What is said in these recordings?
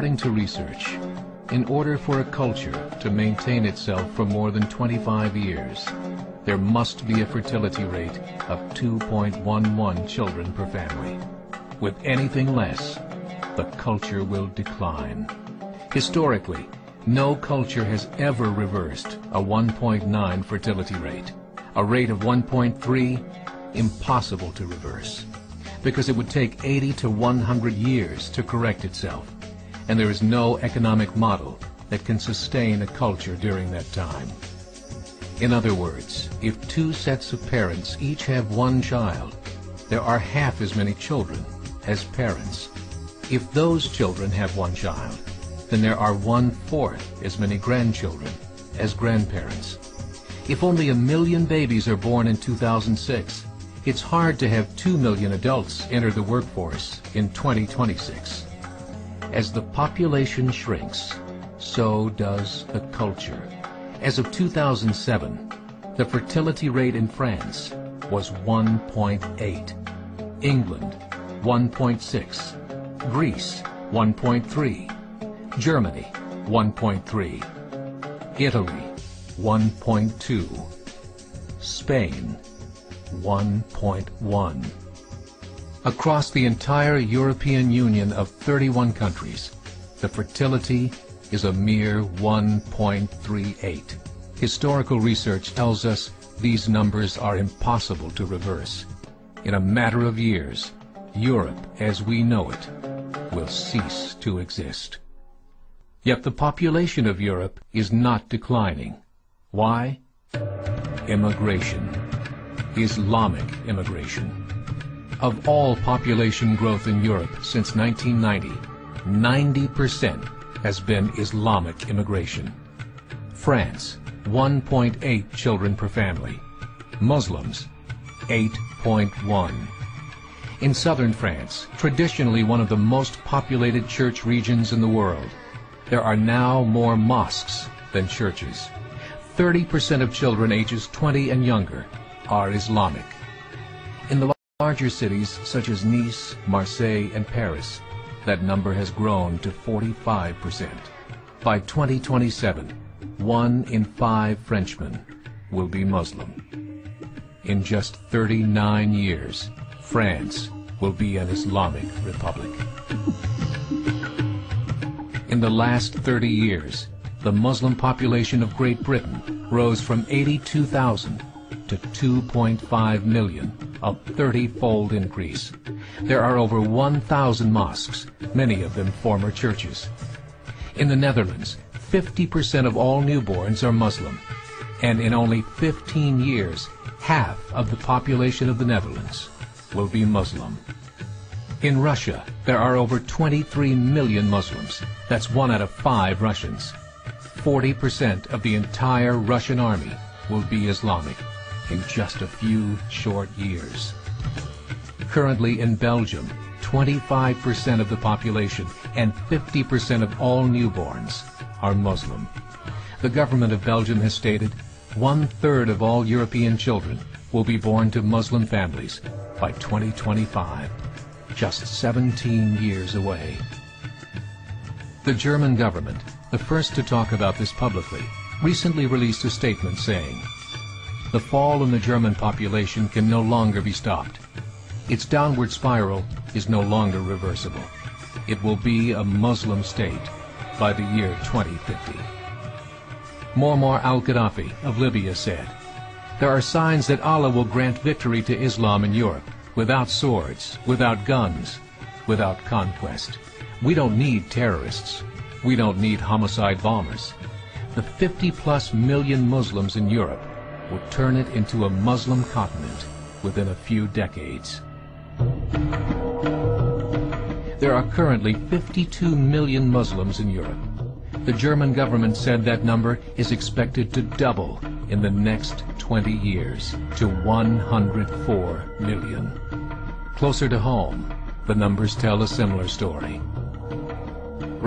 According to research, in order for a culture to maintain itself for more than 25 years, there must be a fertility rate of 2.11 children per family. With anything less, the culture will decline. Historically, no culture has ever reversed a 1.9 fertility rate. A rate of 1.3, impossible to reverse, because it would take 80 to 100 years to correct itself, and there is no economic model that can sustain a culture during that time. In other words, if two sets of parents each have one child, there are half as many children as parents. If those children have one child, then there are 1/4 as many grandchildren as grandparents. If only 1 million babies are born in 2006, it's hard to have 2 million adults enter the workforce in 2026. As the population shrinks, so does the culture. As of 2007, the fertility rate in France was 1.8, England 1.6, Greece 1.3, Germany 1.3, Italy 1.2, Spain 1.1. Across the entire European Union of 31 countries, the fertility is a mere 1.38. Historical research tells us these numbers are impossible to reverse. In a matter of years, Europe as we know it will cease to exist. Yet the population of Europe is not declining. Why? Immigration. Islamic immigration. Of all population growth in Europe since 1990, 90% has been Islamic immigration. France, 1.8 children per family. Muslims, 8.1. In southern France, traditionally one of the most populated church regions in the world, there are now more mosques than churches. 30% of children ages 20 and younger are Islamic. In the larger cities such as Nice, Marseille, and Paris, that number has grown to 45%. By 2027, 1 in 5 Frenchmen will be Muslim. In just 39 years, France will be an Islamic republic. In the last 30 years, the Muslim population of Great Britain rose from 82,000 to 2.5 million, a 30-fold increase. There are over 1,000 mosques, many of them former churches. In the Netherlands, 50% of all newborns are Muslim, and in only 15 years, half of the population of the Netherlands will be Muslim. In Russia, there are over 23 million Muslims. That's 1 out of 5 Russians. 40% of the entire Russian army will be Islamic in just a few short years. Currently in Belgium, 25% of the population and 50% of all newborns are Muslim. The government of Belgium has stated 1/3 of all European children will be born to Muslim families by 2025, just 17 years away. The German government, the first to talk about this publicly, recently released a statement saying, "The fall in the German population can no longer be stopped. Its downward spiral is no longer reversible. It will be a Muslim state by the year 2050. Muammar al-Gaddafi of Libya said, "There are signs that Allah will grant victory to Islam in Europe, without swords, without guns, without conquest. We don't need terrorists. We don't need homicide bombers. The 50+ million Muslims in Europe will turn it into a Muslim continent within a few decades." There are currently 52 million Muslims in Europe. The German government said that number is expected to double in the next 20 years to 104 million. Closer to home, the numbers tell a similar story.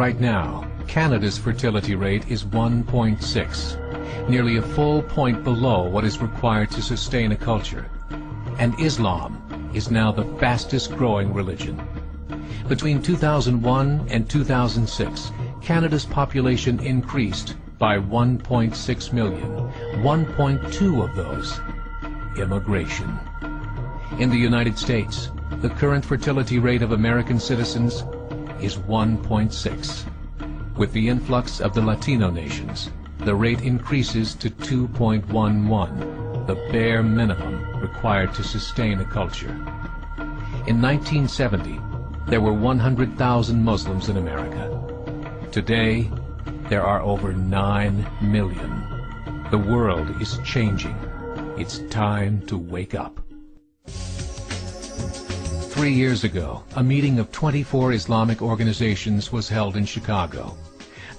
Right now, Canada's fertility rate is 1.6, nearly a full point below what is required to sustain a culture. And Islam is now the fastest growing religion. Between 2001 and 2006, Canada's population increased by 1.6 million, 1.2 of those immigration. In the United States, the current fertility rate of American citizens is 1.6. With the influx of the Latino nations, the rate increases to 2.11, the bare minimum required to sustain a culture. In 1970, there were 100,000 Muslims in America. Today, there are over 9 million. The world is changing. It's time to wake up. 3 years ago, a meeting of 24 Islamic organizations was held in Chicago.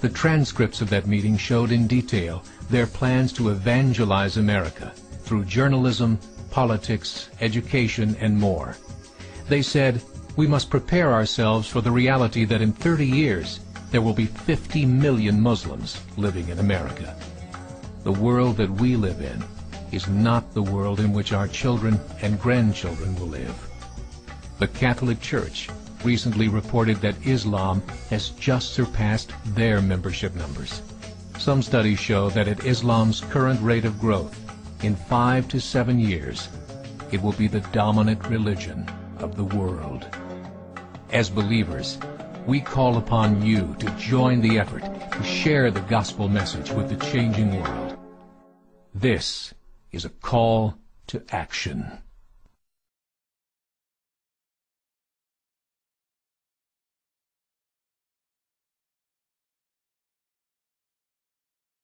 The transcripts of that meeting showed in detail their plans to evangelize America through journalism, politics, education, and more. They said, we must prepare ourselves for the reality that in 30 years, there will be 50 million Muslims living in America. The world that we live in is not the world in which our children and grandchildren will live. The Catholic Church recently reported that Islam has just surpassed their membership numbers. Some studies show that at Islam's current rate of growth, in 5 to 7 years, it will be the dominant religion of the world. As believers, we call upon you to join the effort to share the gospel message with the changing world. This is a call to action.